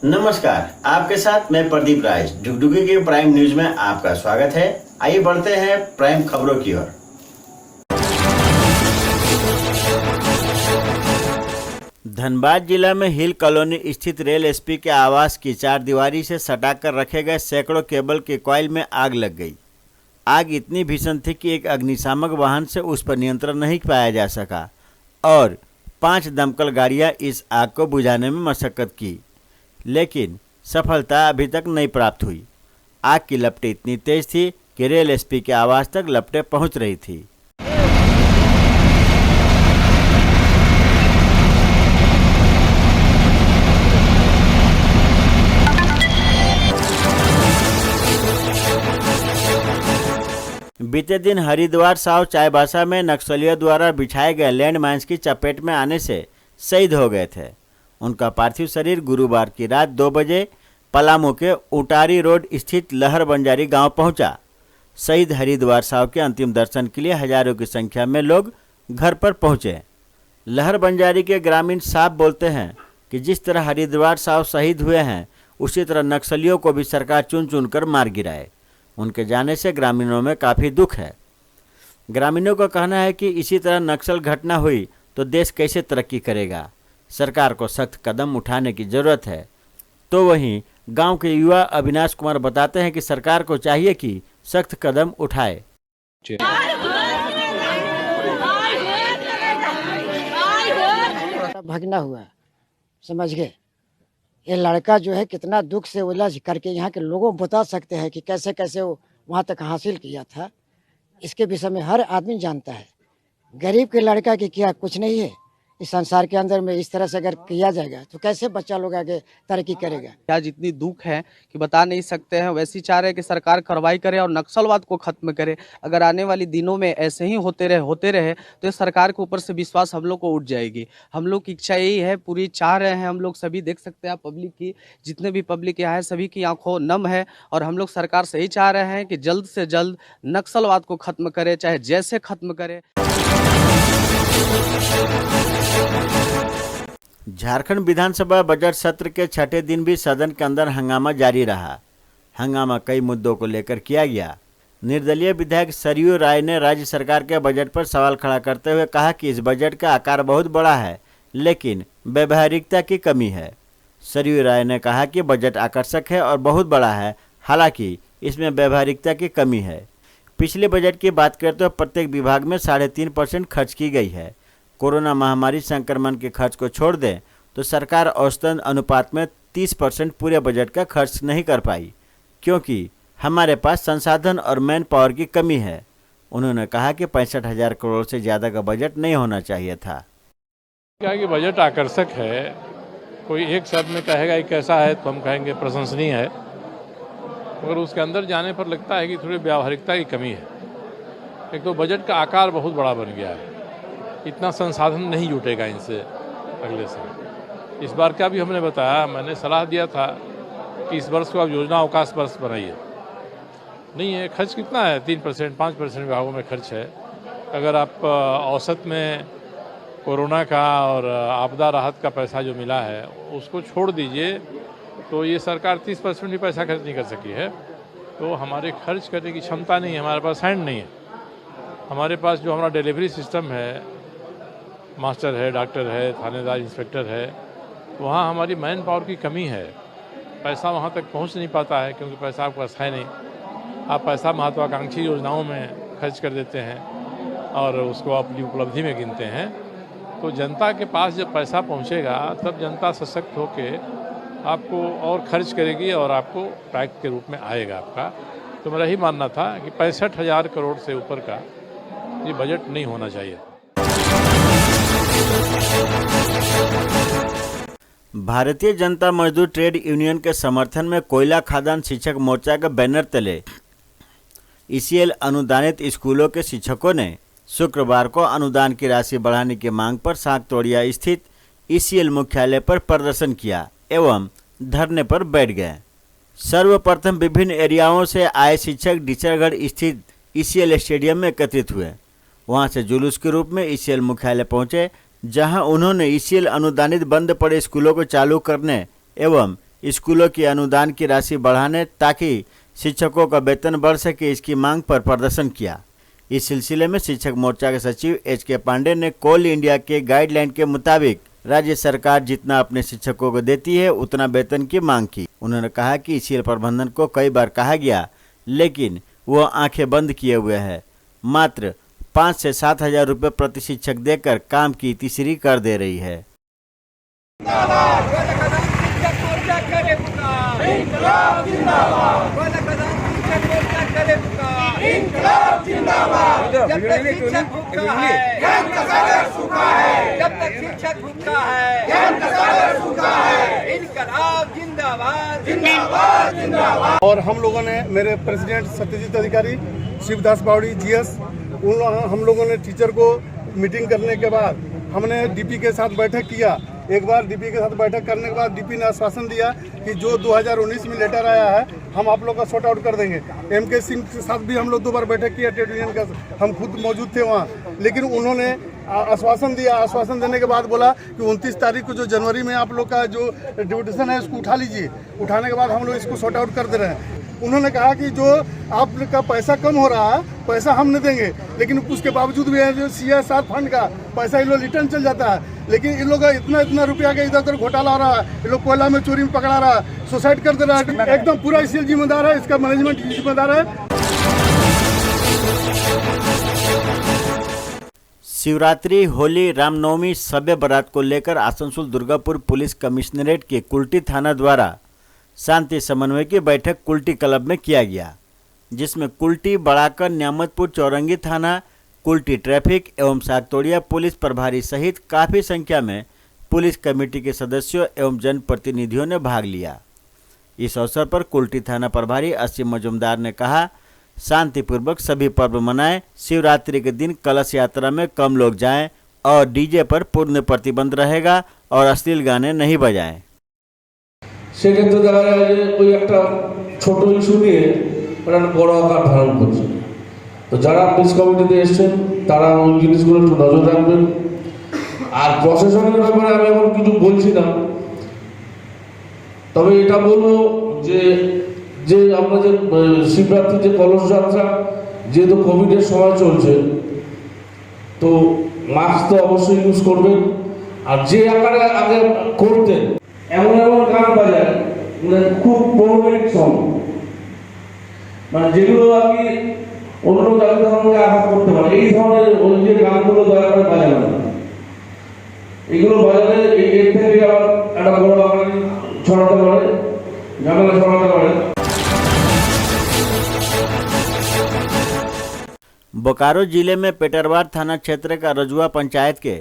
नमस्कार, आपके साथ मैं प्रदीप राज। डुगडुगी के प्राइम न्यूज में आपका स्वागत है। आइए बढ़ते हैं प्राइम खबरों की ओर। धनबाद जिला में हिल कॉलोनी स्थित रेल एसपी के आवास की चारदीवारी से सटाकर रखे गए सैकड़ों केबल के कॉइल में आग लग गई। आग इतनी भीषण थी कि एक अग्निशामक वाहन से उस पर नियंत्रण नहीं पाया जा सका और 5 दमकल गाड़ियां इस आग को बुझाने में मशक्कत की, लेकिन सफलता अभी तक नहीं प्राप्त हुई। आग की लपटें इतनी तेज थी कि रेल एसपी के आवास तक लपटें पहुंच रही थी। बीते दिन हरिद्वार साव चाईबासा में नक्सलियों द्वारा बिछाए गए लैंडमाइंस की चपेट में आने से शहीद हो गए थे। उनका पार्थिव शरीर गुरुवार की रात 2 बजे पलामू के उटारी रोड स्थित लहर बंजारी गांव पहुंचा। शहीद हरिद्वार साव के अंतिम दर्शन के लिए हजारों की संख्या में लोग घर पर पहुंचे। लहर बंजारी के ग्रामीण साफ बोलते हैं कि जिस तरह हरिद्वार साव शहीद हुए हैं, उसी तरह नक्सलियों को भी सरकार चुन चुन कर मार गिराए। उनके जाने से ग्रामीणों में काफ़ी दुख है। ग्रामीणों का कहना है कि इसी तरह नक्सल घटना हुई तो देश कैसे तरक्की करेगा। सरकार को सख्त कदम उठाने की ज़रूरत है। तो वहीं गांव के युवा अविनाश कुमार बताते हैं कि सरकार को चाहिए कि सख्त कदम उठाए। भागना हुआ, समझ गए। ये लड़का जो है कितना दुख से उलझ करके यहाँ के लोगों को बता सकते हैं कि कैसे कैसे वो वहाँ तक हासिल किया था। इसके विषय में हर आदमी जानता है। गरीब के लड़का की क्या कुछ नहीं है इस संसार के अंदर में। इस तरह से अगर किया जाएगा तो कैसे बच्चा लोग आगे तरक्की करेगा। आज इतनी दुख है कि बता नहीं सकते हैं। वैसी चाह रहे कि सरकार कार्रवाई करे और नक्सलवाद को खत्म करे। अगर आने वाली दिनों में ऐसे ही होते रहे तो इस सरकार के ऊपर से विश्वास हम लोग को उठ जाएगी। हम लोग की इच्छा यही है, पूरी चाह रहे हैं। हम लोग सभी देख सकते हैं, पब्लिक की जितने भी पब्लिक यहाँ है सभी की आंखों नम है और हम लोग सरकार से ही चाह रहे हैं कि जल्द से जल्द नक्सलवाद को खत्म करे, चाहे जैसे खत्म करे। झारखंड विधानसभा बजट सत्र के छठे दिन भी सदन के अंदर हंगामा जारी रहा। हंगामा कई मुद्दों को लेकर किया गया। निर्दलीय विधायक सरयू राय ने राज्य सरकार के बजट पर सवाल खड़ा करते हुए कहा कि इस बजट का आकार बहुत बड़ा है, लेकिन व्यावहारिकता की कमी है। सरयू राय ने कहा कि बजट आकर्षक है और बहुत बड़ा है, हालांकि इसमें व्यावहारिकता की कमी है। पिछले बजट की बात करते हुए प्रत्येक विभाग में 3.5% खर्च की गई है। कोरोना महामारी संक्रमण के खर्च को छोड़ दें तो सरकार औसतन अनुपात में 30% पूरे बजट का खर्च नहीं कर पाई, क्योंकि हमारे पास संसाधन और मैन पावर की कमी है। उन्होंने कहा कि 65,000 करोड़ से ज़्यादा का बजट नहीं होना चाहिए था। क्या कि बजट आकर्षक है। कोई एक शब्द में कहेगा कि कैसा है तो हम कहेंगे प्रशंसनीय है, मगर उसके अंदर जाने पर लगता है कि थोड़ी व्यावहारिकता की कमी है। एक तो बजट का आकार बहुत बड़ा बन गया है, इतना संसाधन नहीं जुटेगा इनसे अगले साल। इस बार का भी हमने बताया, मैंने सलाह दिया था कि इस वर्ष को आप योजना अवकाश वर्ष बनाइए। नहीं है, खर्च कितना है? 3% 5% विभागों में खर्च है। अगर आप औसत में कोरोना का और आपदा राहत का पैसा जो मिला है उसको छोड़ दीजिए तो ये सरकार 30% भी पैसा खर्च नहीं कर सकी है। तो हमारे खर्च करने की क्षमता नहीं है, हमारे पास हैंड नहीं है। हमारे पास जो हमारा डिलीवरी सिस्टम है, मास्टर है, डॉक्टर है, थानेदार, इंस्पेक्टर है, वहाँ हमारी मैन पावर की कमी है। पैसा वहाँ तक पहुँच नहीं पाता है क्योंकि पैसा आपके पास है नहीं। आप पैसा महत्वाकांक्षी योजनाओं में खर्च कर देते हैं और उसको अपनी उपलब्धि में गिनते हैं। तो जनता के पास जब पैसा पहुँचेगा तब जनता सशक्त होकर आपको और खर्च करेगी और आपको टैक्स के रूप में आएगा आपका। तो मेरा ही मानना था कि 65,000 करोड़ से ऊपर का ये बजट नहीं होना चाहिए। भारतीय जनता मजदूर ट्रेड यूनियन के समर्थन में कोयला खदान शिक्षक मोर्चा के बैनर तले ईसीएल अनुदानित स्कूलों के शिक्षकों ने शुक्रवार को अनुदान की राशि बढ़ाने की मांग पर सागतोड़िया स्थित ईसीएल मुख्यालय पर प्रदर्शन किया एवं धरने पर बैठ गए। सर्वप्रथम विभिन्न एरियाओं से आए शिक्षक डिचरगढ़ स्थित ईसीएल स्टेडियम में एकत्रित हुए। वहां से जुलूस के रूप में ईसीएल मुख्यालय पहुंचे, जहां उन्होंने ईसीएल अनुदानित बंद पड़े स्कूलों को चालू करने एवं स्कूलों की अनुदान की राशि बढ़ाने ताकि शिक्षकों का वेतन बढ़ सके, इसकी मांग पर प्रदर्शन किया। इस सिलसिले में शिक्षक मोर्चा के सचिव एच.के. पांडे ने कोल इंडिया के गाइडलाइन के मुताबिक राज्य सरकार जितना अपने शिक्षकों को देती है उतना वेतन की मांग की। उन्होंने कहा कि स्कूल प्रबंधन को कई बार कहा गया, लेकिन वो आंखें बंद किए हुए है। मात्र 5 से 7 हजार रुपये प्रति शिक्षक देकर काम की तीसरी कर दे रही है। जब तक शिक्षक भूखा है, जब तक शिक्षक भूखा है, इनकलाब जिंदाबाद, जिंदाबाद, जिंदाबाद। और हम लोगों ने, मेरे प्रेसिडेंट सत्यजीत अधिकारी, शिवदास बावड़ी जीएस, हम लोगों ने टीचर को मीटिंग करने के बाद हमने डीपी के साथ बैठक किया। एक बार डीपी के साथ बैठक करने के बाद डीपी ने आश्वासन दिया कि जो 2019 में लेटर आया है हम आप लोग का सॉर्ट आउट कर देंगे। एम.के. सिंह के साथ भी हम लोग 2 बार बैठक किया, ट्रेड यूनियन का, हम खुद मौजूद थे वहाँ। लेकिन उन्होंने आश्वासन दिया। आश्वासन देने के बाद बोला कि 29 तारीख को जो जनवरी में आप लोग का जो डिपुटेशन है उसको उठा लीजिए। उठाने के बाद हम लोग इसको सॉर्ट आउट कर दे रहे हैं। उन्होंने कहा कि जो आपका पैसा कम हो रहा है पैसा हम नहीं देंगे, लेकिन उसके बावजूद भी जो CSR फंड का पैसा इन लोग रिटर्न चल जाता है। लेकिन इन लोग का इतना रुपया का इधर उधर घोटाला हो रहा है। इन लोग कोयला में चोरी में पकड़ा रहा है, सुसाइड कर दे रहा है। एकदम पूरा इसलिए जिम्मेदार है, इसका मैनेजमेंट जिम्मेदार है। शिवरात्रि, होली, रामनवमी, शब बारात को लेकर आसनसोल दुर्गापुर पुलिस कमिश्नरेट के कुल्टी थाना द्वारा शांति समन्वय की बैठक कुल्टी क्लब में किया गया, जिसमें कुल्टी, बड़ाकर, न्यामतपुर, चौरंगी थाना, कुल्टी ट्रैफिक एवं सागतोड़िया पुलिस प्रभारी सहित काफ़ी संख्या में पुलिस कमेटी के सदस्यों एवं जनप्रतिनिधियों ने भाग लिया। इस अवसर पर कुल्टी थाना प्रभारी असीम मजुमदार ने कहा, शांतिपूर्वक सभी पर्व मनाएं। शिवरात्रि के दिन कलश यात्रा में कम लोग जाएं और डीजे पर पूर्ण प्रतिबंध रहेगा और अश्लील गाने नहीं बजाएं। সেক্ষেত্রে দেখা যায় যে ওই একটা ছোট ইস্যু নিয়ে ওরা বড় আকার ধারণ করছে। তো যারা পুলিশ কমিটিতে এসছেন তারা ওই জিনিসগুলো একটু নজর রাখবেন। আর প্রশাসনের ব্যাপারে আমি এখন কিছু বলছি না, তবে এটা বলবো যে যে আমরা যে শিবরাত্রির যে কলস যাত্রা, যেহেতু কোভিডের সময় চলছে, তো মাস্ক তো অবশ্যই ইউজ করবেন। আর যে আকারে আগে করতেন এমন এমন গান বাজায় মানে খুব প্রোগ্রামিক সং, মানে যেগুলো আর কি অন্য জাতি ধর্মকে আঘাত করতে পারে, এই ধরনের ওই যে গানগুলো দয়া করে বাজানো না। এগুলো বাজালে এর থেকে আবার একটা বড় আকারে ছড়াতে পারে, ঝামেলা ছড়াতে পারে। बोकारो जिले में पेटरवार थाना क्षेत्र का रजुआ पंचायत के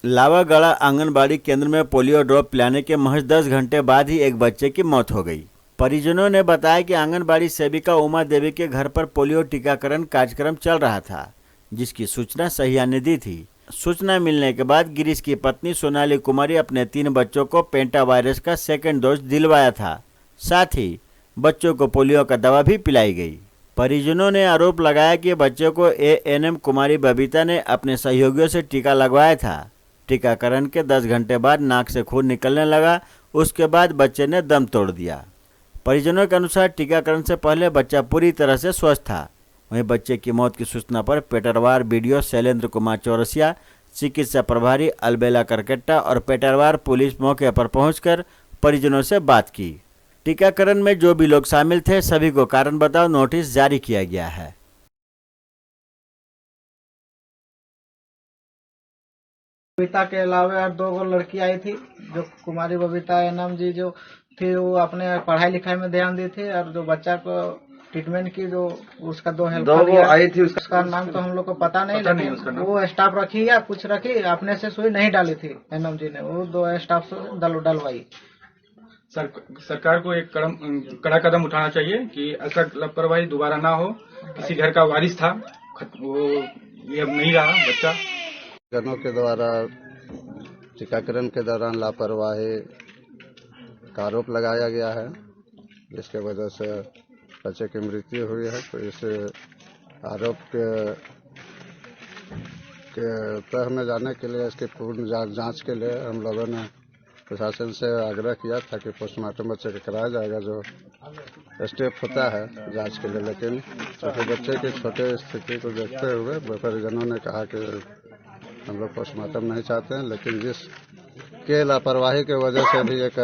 लावागढ़ा आंगनबाड़ी केंद्र में पोलियो ड्रॉप पिलाने के महज 10 घंटे बाद ही एक बच्चे की मौत हो गई। परिजनों ने बताया कि आंगनबाड़ी सेविका उमा देवी के घर पर पोलियो टीकाकरण कार्यक्रम चल रहा था, जिसकी सूचना सहिया ने दी थी। सूचना मिलने के बाद गिरीश की पत्नी सोनाली कुमारी अपने 3 बच्चों को पेंटा वायरस का सेकेंड डोज दिलवाया था। साथ ही बच्चों को पोलियो का दवा भी पिलाई गई। परिजनों ने आरोप लगाया कि बच्चों को ANM कुमारी बबीता ने अपने सहयोगियों से टीका लगवाया था। टीकाकरण के 10 घंटे बाद नाक से खून निकलने लगा, उसके बाद बच्चे ने दम तोड़ दिया। परिजनों के अनुसार टीकाकरण से पहले बच्चा पूरी तरह से स्वस्थ था। वहीं बच्चे की मौत की सूचना पर पेटरवार BDO शैलेंद्र कुमार चौरसिया, चिकित्सा प्रभारी अलबेला करकेट्टा और पेटरवार पुलिस मौके पर पहुंचकर परिजनों से बात की। टीकाकरण में जो भी लोग शामिल थे सभी को कारण बताओ नोटिस जारी किया गया है। बबीता के अलावा और 2 लड़की आई थी, जो कुमारी बबीता एनम जी जो थी वो अपने पढ़ाई लिखाई में ध्यान दी थी, और जो बच्चा को ट्रीटमेंट की जो उसका 2 हेल्पर आई थी, उसका नाम तो हम लोग को पता नहीं, लेकिन वो स्टाफ रखी या कुछ रखी, अपने से सुई नहीं डाली थी एनम जी ने, वो 2 स्टाफ से डलवाई। सरकार को एक कड़ा कदम उठाना चाहिए कि ऐसा लापरवाही दोबारा ना हो। किसी घर का वारिस था, वो ये अब नहीं रहा बच्चा। गनों के द्वारा टीकाकरण के दौरान लापरवाही का आरोप लगाया गया है, जिसके वजह से बच्चे की मृत्यु हुई है। तो इस आरोप के तह में जाने के लिए, इसकी पूर्ण जांच के लिए हम लोगों ने प्रशासन से आग्रह किया था कि पोस्टमार्टम बच्चे का कराया जाएगा, जो स्टेप होता है जांच के लिए, लेकिन चूँकि बच्चे की छोटे स्थिति को देखते हुए परिजनों ने कहा कि हम लोग पोस्टमार्टम नहीं चाहते हैं, लेकिन जिसके लापरवाही की वजह से भी एक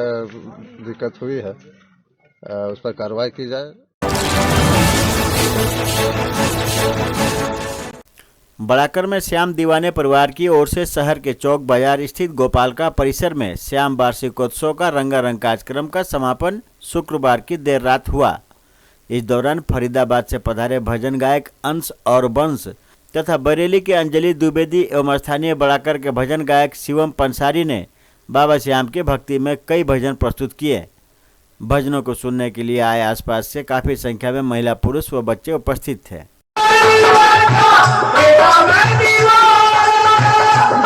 दिक्कत हुई है उस पर कार्रवाई की जाए। बड़ाकर में श्याम दीवाने परिवार की ओर से शहर के चौक बाजार स्थित गोपालका परिसर में श्याम वार्षिकोत्सव का रंगारंग कार्यक्रम का समापन शुक्रवार की देर रात हुआ। इस दौरान फरीदाबाद से पधारे भजन गायक अंश और वंश तथा बरेली के अंजलि द्विवेदी एवं स्थानीय बड़ाकर के भजन गायक शिवम पंसारी ने बाबा श्याम के भक्ति में कई भजन प्रस्तुत किए। भजनों को सुनने के लिए आए आसपास से काफी संख्या में महिला, पुरुष व बच्चे उपस्थित थे।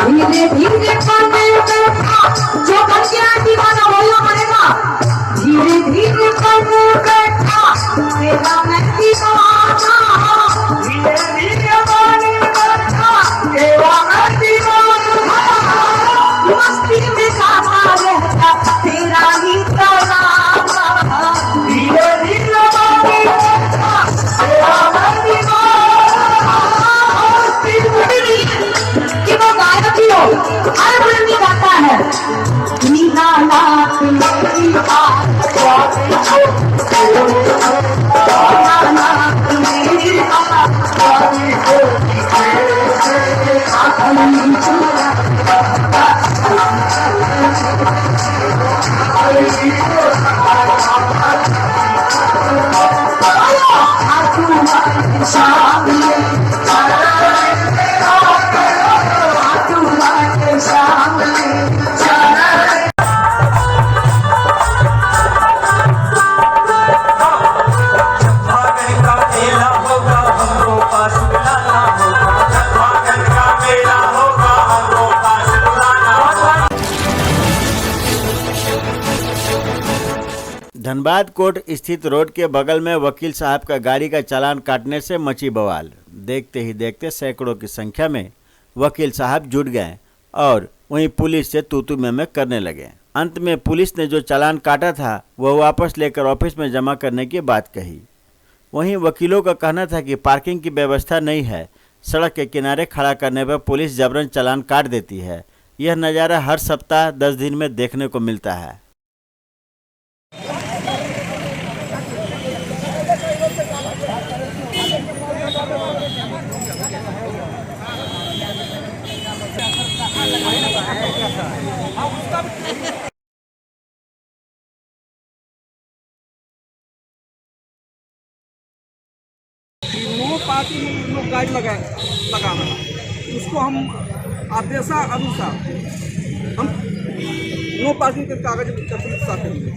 धीरे धीरे जो बन गया दीवाना बोलो मरेगा, धीरे धीरे मेरा मैं दीवाना, धीरे धीरे मेरा मैं दीवाना, मस्ती में गाता रहता तेरा ही तराना, धीरे धीरे मेरा मैं दीवाना। कि वो गायक ही हो, हर बुलंदी गाता है, नीला लाख मेरी बात धनबाद कोर्ट स्थित रोड के बगल में वकील साहब का गाड़ी का चालान काटने से मची बवाल। देखते ही देखते सैकड़ों की संख्या में वकील साहब जुट गए और वहीं पुलिस से तू-तू मैं करने लगे। अंत में पुलिस ने जो चालान काटा था वह वापस लेकर ऑफिस में जमा करने की बात कही। वहीं वकीलों का कहना था कि पार्किंग की व्यवस्था नहीं है, सड़क के किनारे खड़ा करने पर पुलिस जबरन चालान काट देती है। यह नज़ारा हर सप्ताह 10 दिन में देखने को मिलता है। नो पार्किंग लोग गाइड लगाना, उसको हम आदेशा अनुसार हम नो पार्किंग के कागज साथ करेंगे।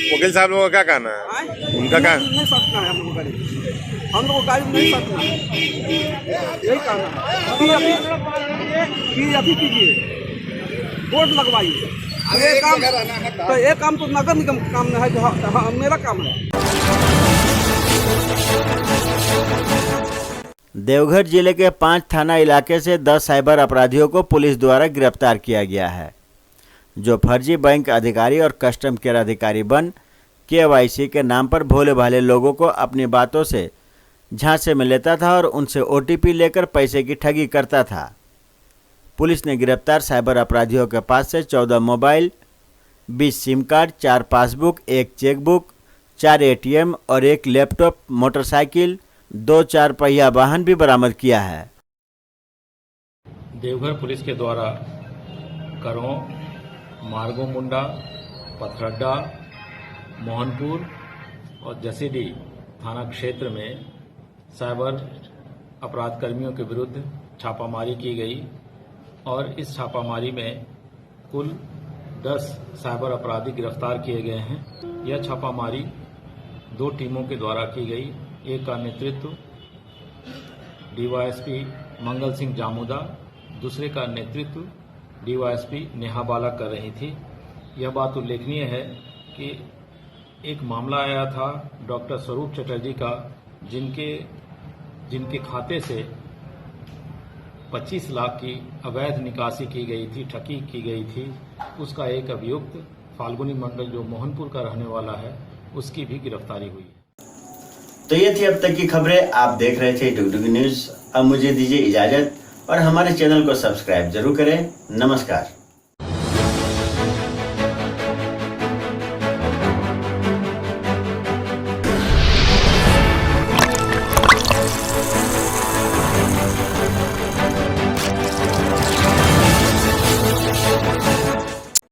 वकील साहब लोगों का क्या कहना है? उनका क्या नहीं सकना है, हम लोग गाड़ी नहीं सकना है, यही कहना है कि अभी कीजिए, बोर्ड लगवाइए। ये काम तो नगर निगम काम है, जो मेरा काम है। देवघर जिले के 5 थाना इलाके से 10 साइबर अपराधियों को पुलिस द्वारा गिरफ्तार किया गया है, जो फर्जी बैंक अधिकारी और कस्टम केयर अधिकारी बन KYC के नाम पर भोले भाले लोगों को अपनी बातों से झांसे में लेता था और उनसे OTP लेकर पैसे की ठगी करता था। पुलिस ने गिरफ्तार साइबर अपराधियों के पास से 14 mobile, 20 SIM card, 4 passbook, 1 chequebook, 4 ATM और 1 लैपटॉप, मोटरसाइकिल, 2 4 पहिया वाहन भी बरामद किया है। देवघर पुलिस के द्वारा करों, मार्गो मुंडा, पथरड्डा, मोहनपुर और जसीडीह थाना क्षेत्र में साइबर अपराध कर्मियों के विरुद्ध छापामारी की गई और इस छापामारी में कुल 10 साइबर अपराधी गिरफ्तार किए गए हैं। यह छापामारी 2 टीमों के द्वारा की गई। एक का नेतृत्व DYSP मंगल सिंह जामुदा, दूसरे का नेतृत्व DYSP नेहा बाला कर रही थी। यह बात उल्लेखनीय है कि एक मामला आया था डॉक्टर स्वरूप चटर्जी का, जिनके खाते से 25 लाख की अवैध निकासी की गई थी, ठगी की गई थी, उसका एक अभियुक्त फाल्गुनी मंडल जो मोहनपुर का रहने वाला है, उसकी भी गिरफ्तारी हुई है। तो ये थी अब तक की खबरें। आप देख रहे थे डुगडुगी न्यूज। अब मुझे दीजिए इजाजत और हमारे चैनल को सब्सक्राइब जरूर करें। नमस्कार।